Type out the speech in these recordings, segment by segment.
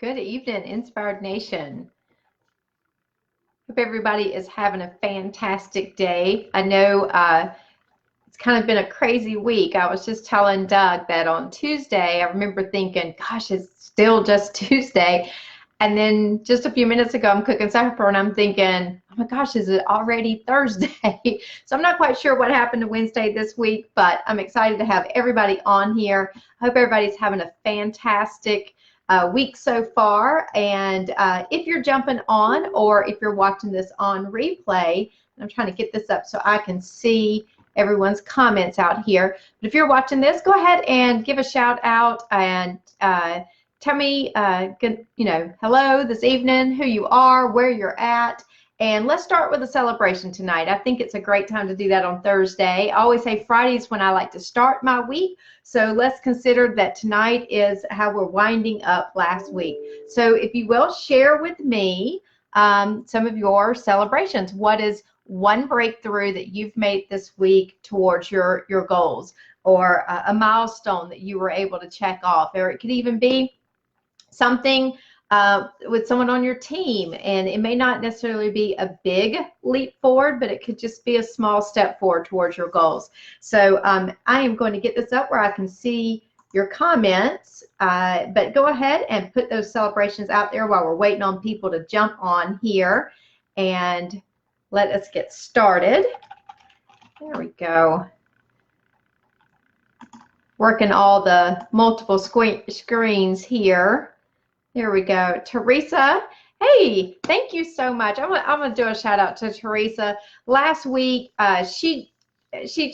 Good evening, Inspired Nation. Hope everybody is having a fantastic day. I know it's kind of been a crazy week. I was just telling Doug that on Tuesday, I remember thinking, gosh, it's still just Tuesday. And then just a few minutes ago, I'm cooking supper and I'm thinking, oh my gosh, is it already Thursday? So I'm not quite sure what happened to Wednesday this week, but I'm excited to have everybody on here. I hope everybody's having a fantastic week so far. And if you're jumping on or if you're watching this on replay, I'm trying to get this up so I can see everyone's comments out here. But if you're watching this, go ahead and give a shout out and tell me, hello this evening, who you are, where you're at. And let's start with a celebration tonight. I think it's a great time to do that on Thursday. I always say Friday's when I like to start my week. So let's consider that tonight is how we're winding up last week. So if you will, share with me some of your celebrations. What is one breakthrough that you've made this week towards your goals, or a milestone that you were able to check off? Or it could even be something with someone on your team, and it may not necessarily be a big leap forward, but it could just be a small step forward towards your goals. So I am going to get this up where I can see your comments, but go ahead and put those celebrations out there while we're waiting on people to jump on here, and let us get started. There we go. Working all the multiple screens here. There we go. Teresa, hey, thank you so much. I'm gonna do a shout out to Teresa. Last week, she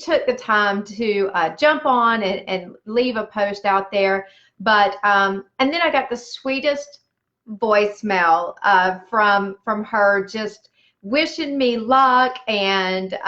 took the time to jump on and leave a post out there. But and then I got the sweetest voicemail from her, just wishing me luck and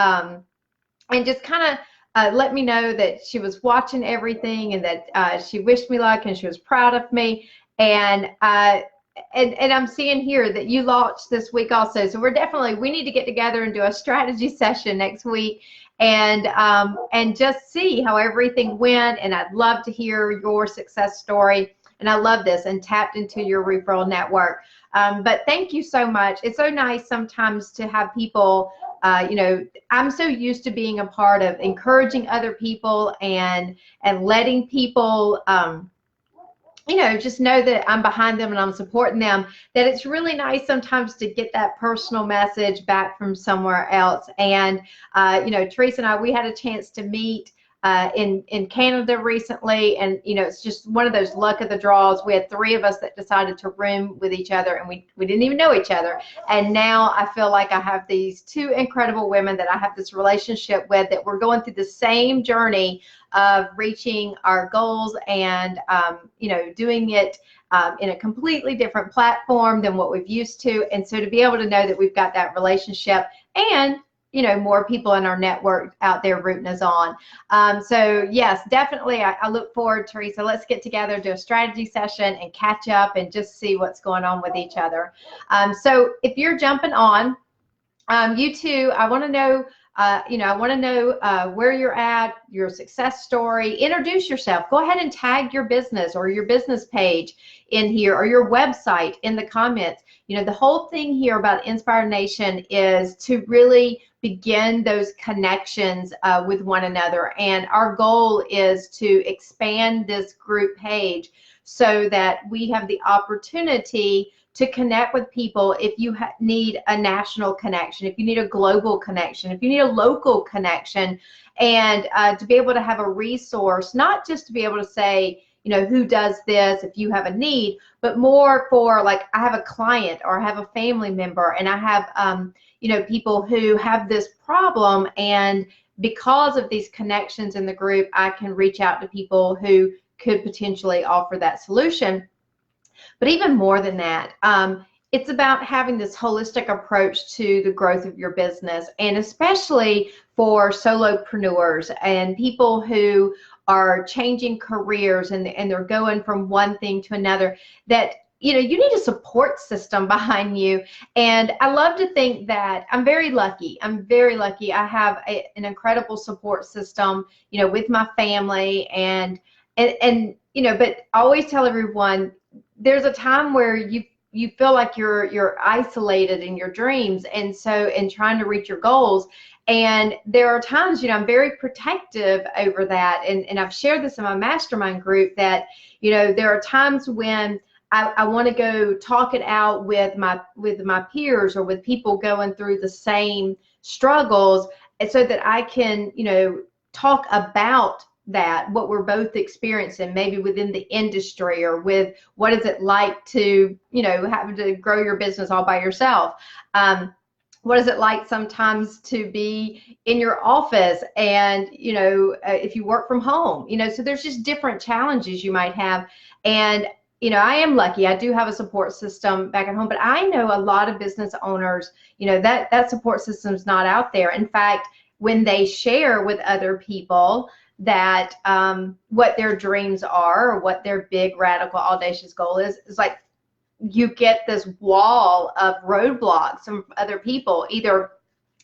just kind of let me know that she was watching everything and that she wished me luck and she was proud of me. And I'm seeing here that you launched this week also. So we need to get together and do a strategy session next week and just see how everything went. And I'd love to hear your success story. And I love this, and tapped into your referral network. But thank you so much. It's so nice sometimes to have people, I'm so used to being a part of encouraging other people and letting people, just know that I'm behind them and I'm supporting them, that it's really nice sometimes to get that personal message back from somewhere else. And, Teresa and I, we had a chance to meet in Canada recently, and it's just one of those luck of the draws. We had 3 of us that decided to room with each other, and we didn't even know each other. And now I feel like I have these 2 incredible women that I have this relationship with, that we're going through the same journey of reaching our goals and doing it in a completely different platform than what we've used to. And so to be able to know that we've got that relationship, and more people in our network out there rooting us on. So yes, definitely, I look forward, Teresa. Let's get together, do a strategy session, and catch up and just see what's going on with each other. So if you're jumping on, you too, I want to know, where you're at, your success story. Introduce yourself. Go ahead and tag your business or your business page in here, or your website in the comments. The whole thing here about Inspired Nation is to really begin those connections with one another. And our goal is to expand this group page so that we have the opportunity to connect with people. If you need a national connection, if you need a global connection, if you need a local connection, and to be able to have a resource, not just to be able to say, who does this if you have a need, but more for, like, I have a client or I have a family member and I have, people who have this problem, and because of these connections in the group, I can reach out to people who could potentially offer that solution. But even more than that, it's about having this holistic approach to the growth of your business, and especially for solopreneurs and people who are changing careers and they're going from one thing to another, that you need a support system behind you. And I love to think that I'm very lucky. I have an incredible support system, with my family, and but I always tell everyone, there's a time where you feel like you're isolated in your dreams, and so in trying to reach your goals. And there are times, I'm very protective over that, and I've shared this in my mastermind group that, there are times when I want to go talk it out with my peers or with people going through the same struggles, and so that I can, talk about that, what we're both experiencing, maybe within the industry, or with what is it like to, having to grow your business all by yourself. What is it like sometimes to be in your office and, if you work from home, so there's just different challenges you might have. And, I am lucky. I do have a support system back at home, but I know a lot of business owners, that support system's not out there. In fact, when they share with other people that what their dreams are, or what their big, radical, audacious goal is like you get this wall of roadblocks from other people. Either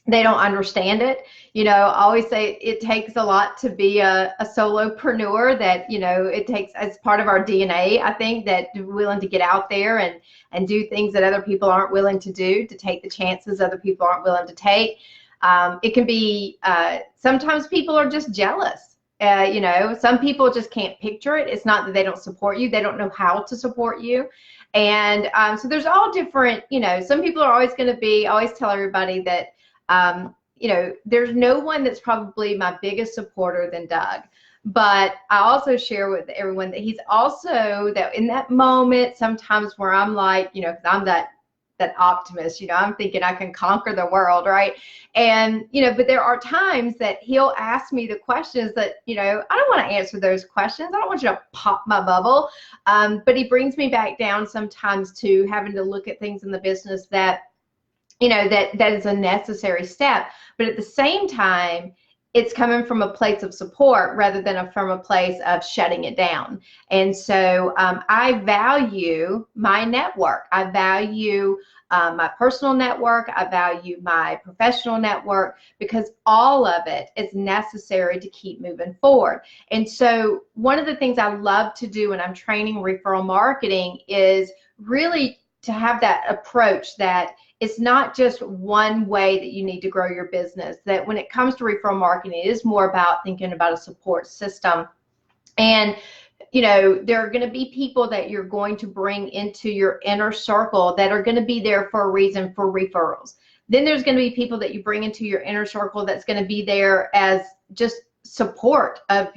they don't understand it. I always say it takes a lot to be a solopreneur, that, it takes, as part of our DNA, I think, that we're willing to get out there and do things that other people aren't willing to do, to take the chances other people aren't willing to take. It can be, sometimes people are just jealous. Some people just can't picture it. It's not that they don't support you. They don't know how to support you. And so there's all different, some people are always going to be, I always tell everybody that, there's no one that's probably my biggest supporter than Doug. But I also share with everyone that he's also, that in that moment, sometimes where I'm like, because I'm that optimist, I'm thinking I can conquer the world, right? And, but there are times that he'll ask me the questions that, I don't want to answer those questions. I don't want you to pop my bubble. But he brings me back down sometimes to having to look at things in the business that, that is a necessary step. But at the same time, it's coming from a place of support rather than from a place of shutting it down. And so I value my network. I value my personal network. I value my professional network, because all of it is necessary to keep moving forward. And so one of the things I love to do when I'm training referral marketing is really to have that approach that it's not just one way that you need to grow your business, that when it comes to referral marketing, it is more about thinking about a support system. And, there are going to be people that you're going to bring into your inner circle that are going to be there for a reason, for referrals. Then there's going to be people that you bring into your inner circle that's going to be there as just support of,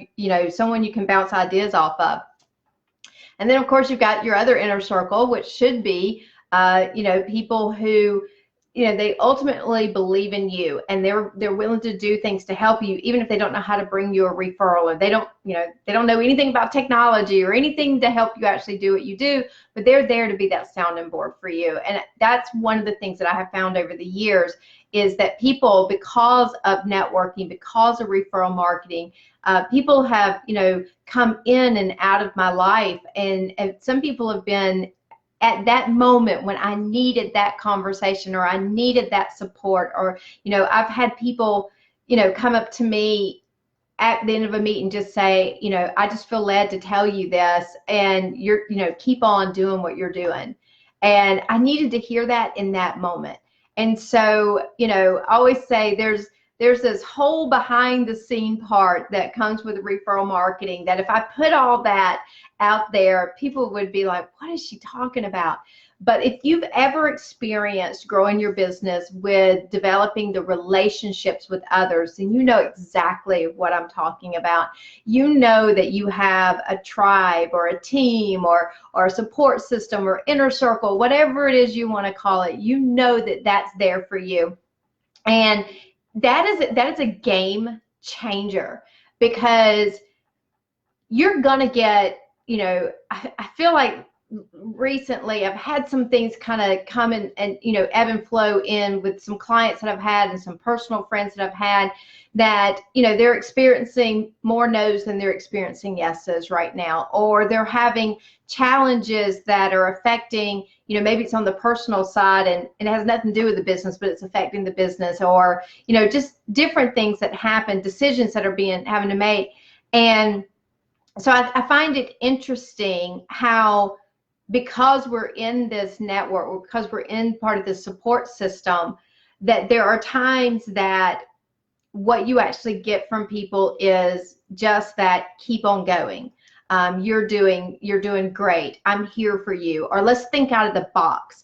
someone you can bounce ideas off of. And then, of course, you've got your other inner circle, which should be, people who, they ultimately believe in you, and they're willing to do things to help you, even if they don't know how to bring you a referral, or they don't know anything about technology or anything to help you actually do what you do, but they're there to be that sounding board for you. And that's one of the things that I have found over the years, is that people, because of networking, because of referral marketing, people have, come in and out of my life, and some people have been at that moment when I needed that conversation, or I needed that support, or, I've had people, come up to me at the end of a meeting, just say, I just feel led to tell you this, and you're, keep on doing what you're doing. And I needed to hear that in that moment. And so, I always say there's this whole behind the scene part that comes with referral marketing, that if I put all that out there, people would be like, what is she talking about? But if you've ever experienced growing your business with developing the relationships with others, then you know exactly what I'm talking about. You know that you have a tribe, or a team, or a support system, or inner circle, whatever it is you want to call it. You know that that's there for you. And that is a game changer, because you're going to get, I feel like recently I've had some things kind of come and ebb and flow in with some clients that I've had, and some personal friends that I've had, that, they're experiencing more no's than they're experiencing yeses right now, or they're having challenges that are affecting, maybe it's on the personal side, and it has nothing to do with the business, but it's affecting the business, or, just different things that happen, decisions that are having to make. And so I find it interesting how because we're in this network, or because we're in part of this support system, that there are times that what you actually get from people is just that, keep on going. You're doing great. I'm here for you. Or let's think out of the box.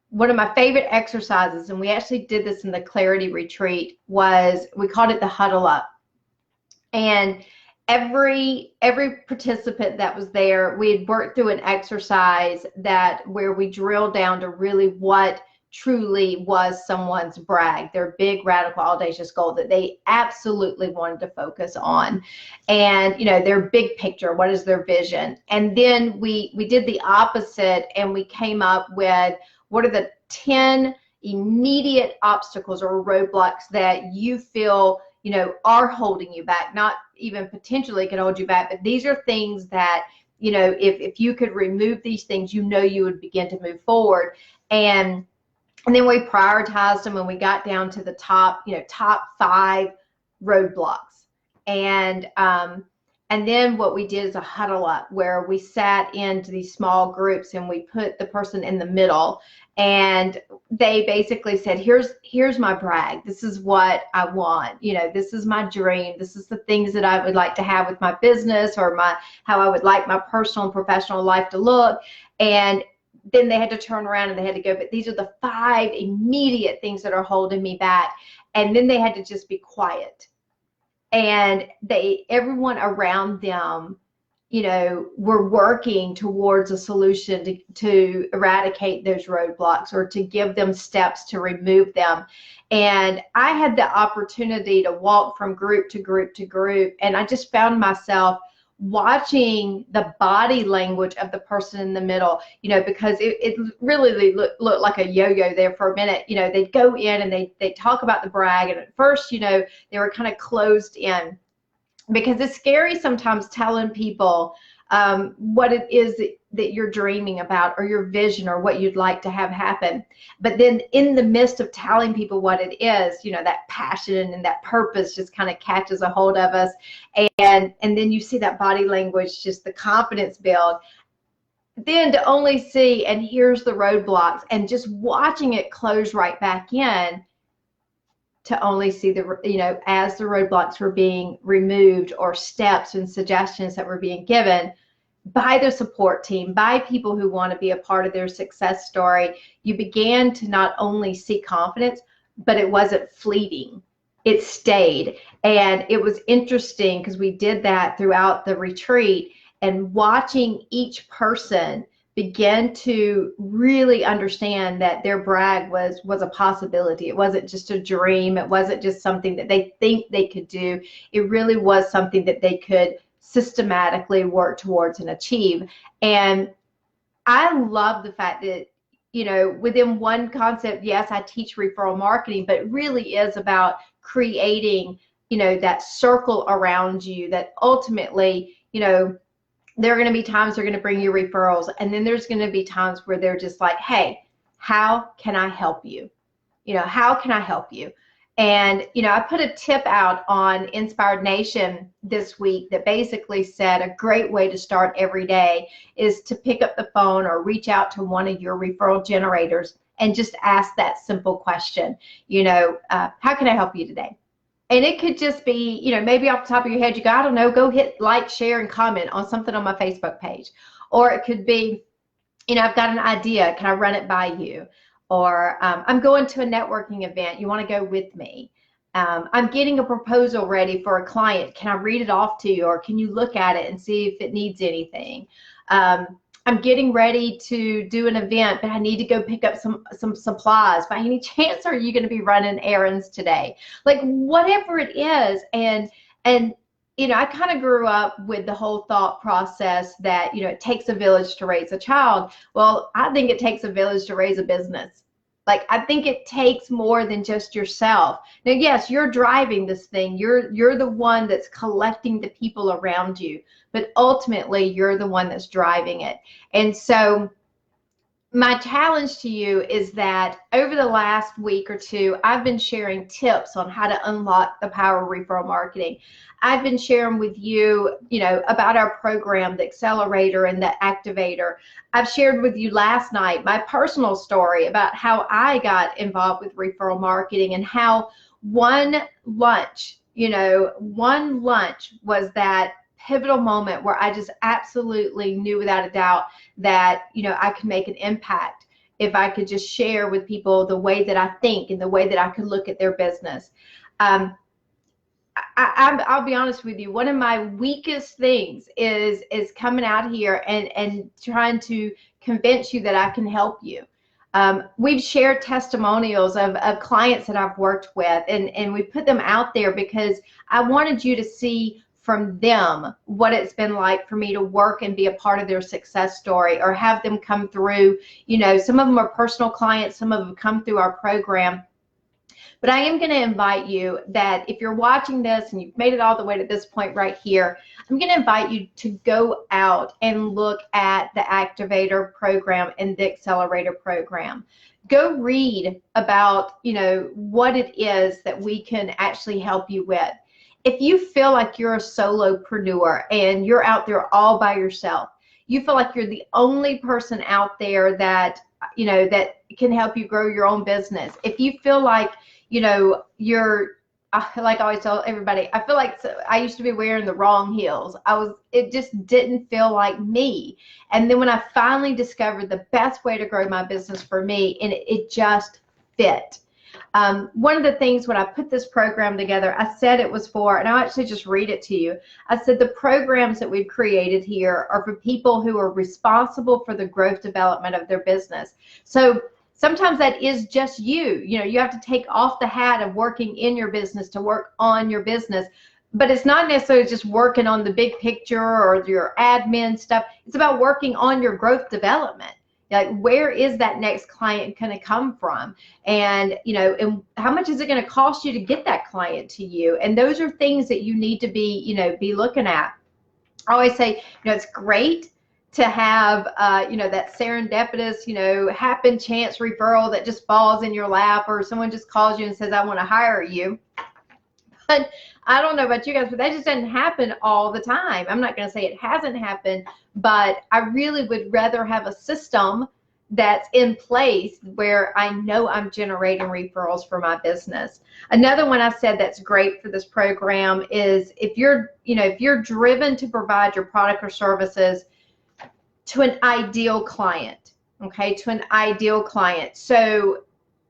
One of my favorite exercises, and we actually did this in the Clarity Retreat, was we called it the huddle up. And every participant that was there, we had worked through an exercise where we drilled down to really what truly was someone's brag, their big, radical, audacious goal that they absolutely wanted to focus on, and their big picture, what is their vision. And then we did the opposite, and we came up with what are the 10 immediate obstacles or roadblocks that you feel are holding you back, not even potentially could hold you back, but these are things that if you could remove these things, you would begin to move forward. And then we prioritized them, and we got down to the top 5 roadblocks. And then what we did is a huddle up, where we sat into these small groups, and we put the person in the middle, and they basically said, here's my brag. This is what I want. This is my dream. This is the things that I would like to have with my business, or how I would like my personal and professional life to look. And then they had to turn around and they had to go, but these are the 5 immediate things that are holding me back. And then they had to just be quiet. And everyone around them, were working towards a solution to eradicate those roadblocks, or to give them steps to remove them. And I had the opportunity to walk from group to group to group, and I just found myself watching the body language of the person in the middle, because it really looked like a yo-yo there for a minute. They'd go in and they'd talk about the brag, and at first, they were kind of closed in, because it's scary sometimes telling people what it is that you're dreaming about, or your vision, or what you'd like to have happen. But then in the midst of telling people what it is, that passion and that purpose just kind of catches a hold of us. And then you see that body language, just the confidence build. Then to only see, and here's the roadblocks, and just watching it close right back in, to only see as the roadblocks were being removed, or steps and suggestions that were being given by the support team, by people who want to be a part of their success story, you began to not only see confidence, but it wasn't fleeting. It stayed. And it was interesting, because we did that throughout the retreat, and watching each person begin to really understand that their brag was a possibility. It wasn't just a dream. It wasn't just something that they think they could do. It really was something that they could systematically work towards and achieve. And I love the fact that, within one concept, yes, I teach referral marketing, but it really is about creating, that circle around you, that ultimately, there are going to be times they're going to bring you referrals, and then there's going to be times where they're just like, hey, how can I help you? How can I help you? And, I put a tip out on Inspired Nation this week that basically said a great way to start every day is to pick up the phone or reach out to one of your referral generators and just ask that simple question, how can I help you today? And it could just be, maybe off the top of your head, you go, I don't know, go hit like, share, and comment on something on my Facebook page. Or it could be, I've got an idea, can I run it by you? Or I'm going to a networking event, you want to go with me? I'm getting a proposal ready for a client, can I read it off to you? Or can you look at it and see if it needs anything? I'm getting ready to do an event, but I need to go pick up some supplies. By any chance, are you going to be running errands today? Like, whatever it is. And I kind of grew up with the whole thought process that, it takes a village to raise a child. Well, I think it takes a village to raise a business. Like, I think it takes more than just yourself. Now, yes, you're driving this thing. You're the one that's collecting the people around you, but ultimately you're the one that's driving it. And so my challenge to you is that over the last week or two, I've been sharing tips on how to unlock the power of referral marketing. I've been sharing with you, about our program, the accelerator and the activator. I've shared with you last night my personal story about how I got involved with referral marketing and how one lunch was that pivotal moment where I just absolutely knew without a doubt that, I could make an impact if I could just share with people the way that I think and the way that I could look at their business. I'll be honest with you. One of my weakest things is coming out here and trying to convince you that I can help you. We've shared testimonials of clients that I've worked with, and we put them out there because I wanted you to see from them what it's been like for me to work and be a part of their success story, or have them come through. Some of them are personal clients, some of them come through our program. But I am going to invite you that if you're watching this and you've made it all the way to this point right here, I'm going to invite you to go out and look at the Activator program and the Accelerator program. Go read about, what it is that we can actually help you with. If you feel like you're a solopreneur and you're out there all by yourself, you feel like you're the only person out there that, that can help you grow your own business. If you feel like, you're, like I always tell everybody, I feel like I used to be wearing the wrong heels. It just didn't feel like me. And then when I finally discovered the best way to grow my business for me, and it just fit. One of the things when I put this program together, I said it was for, and I'll actually just read it to you. I said the programs that we've created here are for people who are responsible for the growth development of their business. So sometimes that is just you. You have to take off the hat of working in your business to work on your business. But it's not necessarily just working on the big picture or your admin stuff. It's about working on your growth development. Like, where is that next client going to come from? And, and how much is it going to cost you to get that client to you? And those are things that you need to be looking at. I always say, it's great to have, that serendipitous, happen chance referral that just falls in your lap, or someone just calls you and says, I want to hire you. But I don't know about you guys, but that just doesn't happen all the time. I'm not going to say it hasn't happened, but I really would rather have a system that's in place where I know I'm generating referrals for my business. Another one I said that's great for this program is if you're driven to provide your product or services to an ideal client, okay, to an ideal client. So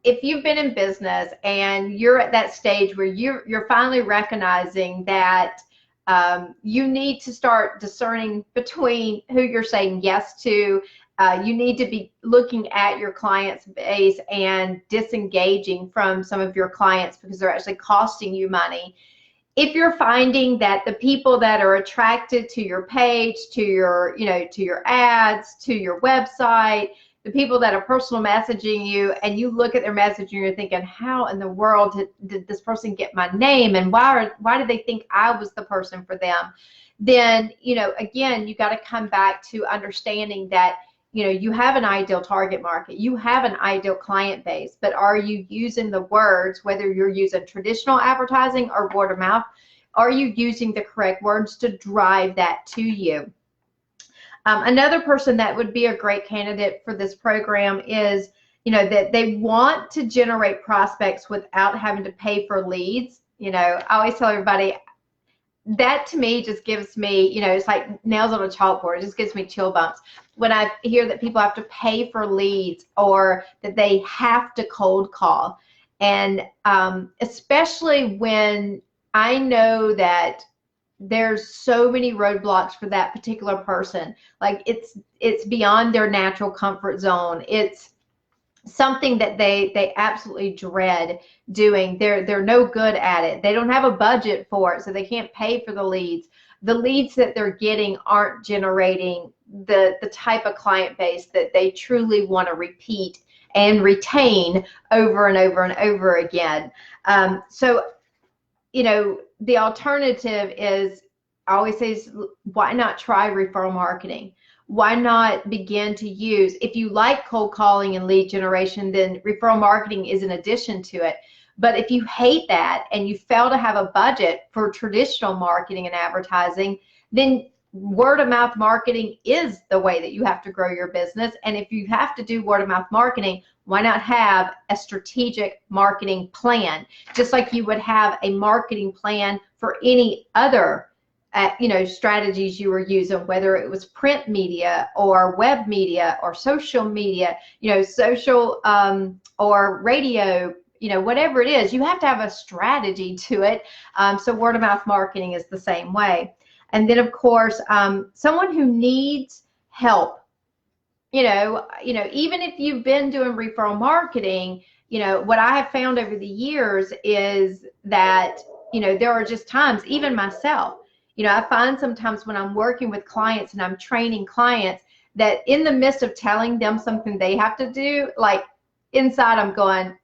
if you've been in business and you're at that stage where you're finally recognizing that you need to start discerning between who you're saying yes to, you need to be looking at your client's base and disengaging from some of your clients because they're actually costing you money. If you're finding that the people that are attracted to your page, to your, to your ads, to your website, the people that are personal messaging you, and you look at their messaging, you're thinking, how in the world did this person get my name, and why did they think I was the person for them? Then, again, you got to come back to understanding that, you have an ideal target market, you have an ideal client base, but are you using the words, whether you're using traditional advertising or word of mouth, are you using the correct words to drive that to you? Another person that would be a great candidate for this program is, that they want to generate prospects without having to pay for leads. I always tell everybody, that to me just gives me, it's like nails on a chalkboard. It just gives me chill bumps when I hear that people have to pay for leads or that they have to cold call. And especially when I know that there's so many roadblocks for that particular person. Like it's beyond their natural comfort zone. It's something that they absolutely dread doing. They're no good at it. They don't have a budget for it, so they can't pay for the leads. The leads that they're getting aren't generating the type of client base that they truly want to repeat and retain over and over and over again. So, the alternative is, I always say, is why not try referral marketing? why not begin to use, if you like cold calling and lead generation, then referral marketing is an addition to it. But if you hate that and you fail to have a budget for traditional marketing and advertising, then word of mouth marketing is the way that you have to grow your business. And if you have to do word of mouth marketing, why not have a strategic marketing plan, just like you would have a marketing plan for any other strategies you were using, whether it was print media or web media or social media, social or radio, whatever it is, you have to have a strategy to it. So word of mouth marketing is the same way. And then, of course, someone who needs help, even if you've been doing referral marketing, what I have found over the years is that, there are just times, even myself, I find sometimes when I'm working with clients and I'm training clients that in the midst of telling them something they have to do, like inside I'm going,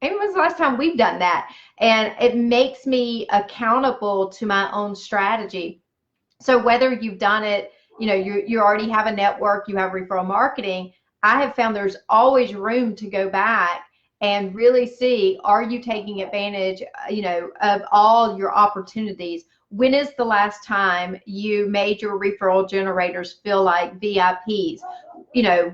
hey, when was the last time we've done that? And it makes me accountable to my own strategy. So whether you've done it, you already have a network, you have referral marketing, I have found there's always room to go back and really see, are you taking advantage, of all your opportunities? When is the last time you made your referral generators feel like VIPs?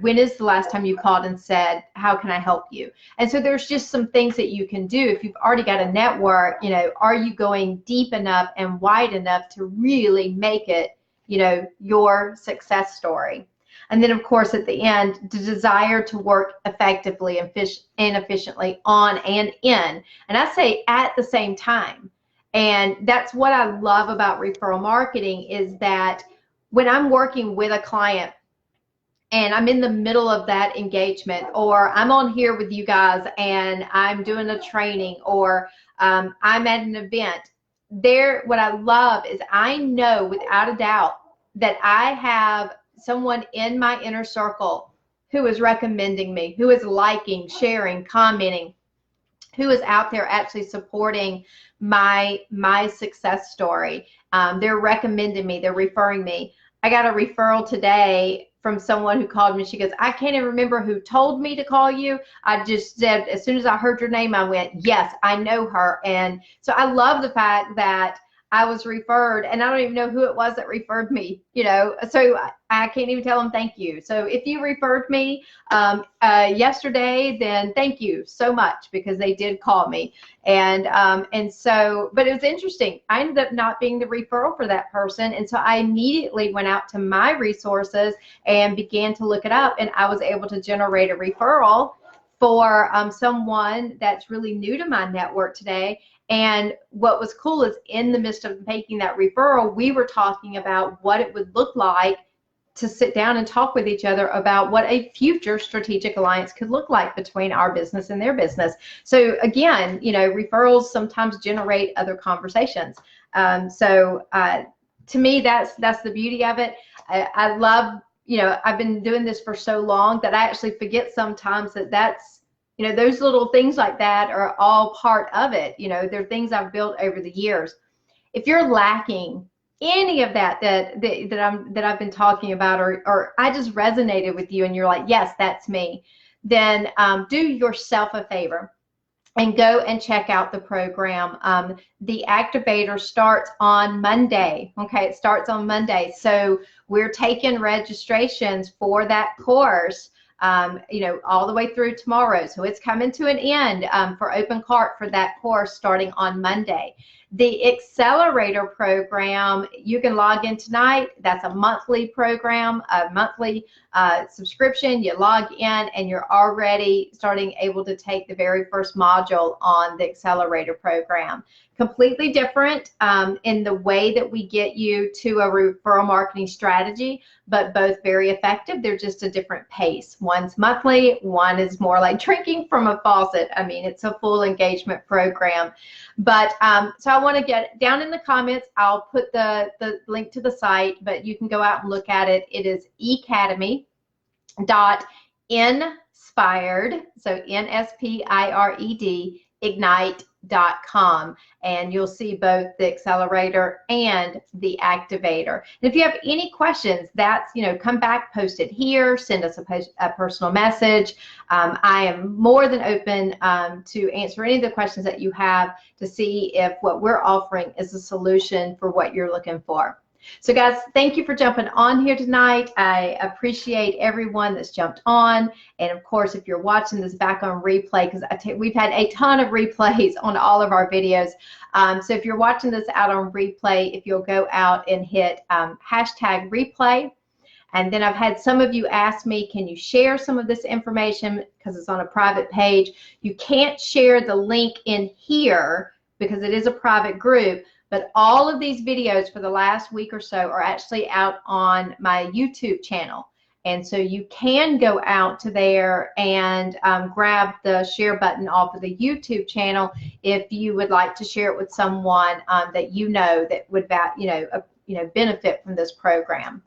When is the last time you called and said, how can I help you? And so there's just some things that you can do. If you've already got a network, are you going deep enough and wide enough to really make it, your success story? And then, of course, at the end, the desire to work effectively and efficiently on and in. And I say at the same time. And that's what I love about referral marketing, is that when I'm working with a client and I'm in the middle of that engagement, or I'm on here with you guys and I'm doing a training, or I'm at an event, what I love is I know without a doubt that I have someone in my inner circle who is recommending me, who is liking, sharing, commenting, who is out there actually supporting my success story. They're recommending me, they're referring me. I got a referral today from someone who called me. She goes, I can't even remember who told me to call you. I just said, as soon as I heard your name, I went, yes, I know her. And so I love the fact that I was referred, and I don't even know who it was that referred me, so I can't even tell them thank you. So if you referred me yesterday, then thank you so much, because they did call me. And so, but it was interesting. I ended up not being the referral for that person. And so I immediately went out to my resources and began to look it up, and I was able to generate a referral for someone that's really new to my network today. And what was cool is in the midst of making that referral, we were talking about what it would look like to sit down and talk with each other about what a future strategic alliance could look like between our business and their business. So again, referrals sometimes generate other conversations. To me, that's the beauty of it. I love, I've been doing this for so long that I actually forget sometimes that's, those little things like that are all part of it. They're things I've built over the years. If you're lacking any of that I've been talking about, or I just resonated with you and you're like, yes, that's me, then do yourself a favor and go and check out the program. The activator starts on Monday. Okay, it starts on Monday. So we're taking registrations for that course all the way through tomorrow. So it's coming to an end for open cart for that course starting on Monday. The accelerator program, you can log in tonight. That's a monthly program, a monthly subscription. You log in and you're already starting able to take the very first module on the accelerator program. Completely different in the way that we get you to a referral marketing strategy, but both very effective. They're just a different pace. One's monthly, one is more like drinking from a faucet. I mean, it's a full engagement program. But so I want to get down in the comments. I'll put the link to the site, but you can go out and look at it. It is academy.inspired, so Inspired, Ignite and you'll see both the accelerator and the activator. And if you have any questions, that's, come back, post it here, send us a personal message. I am more than open to answer any of the questions that you have to see if what we're offering is a solution for what you're looking for. So guys, thank you for jumping on here tonight. I appreciate everyone that's jumped on. And of course, if you're watching this back on replay, because we've had a ton of replays on all of our videos. So if you're watching this out on replay, if you'll go out and hit hashtag replay. And then I've had some of you ask me, can you share some of this information because it's on a private page? You can't share the link in here because it is a private group. But all of these videos for the last week or so are actually out on my YouTube channel. And so you can go out to there and grab the share button off of the YouTube channel if you would like to share it with someone that that would benefit from this program.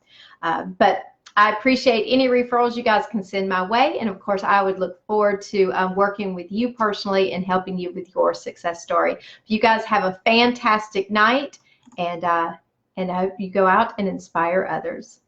But I appreciate any referrals you guys can send my way. And of course, I would look forward to working with you personally and helping you with your success story. You guys have a fantastic night, and I hope you go out and inspire others.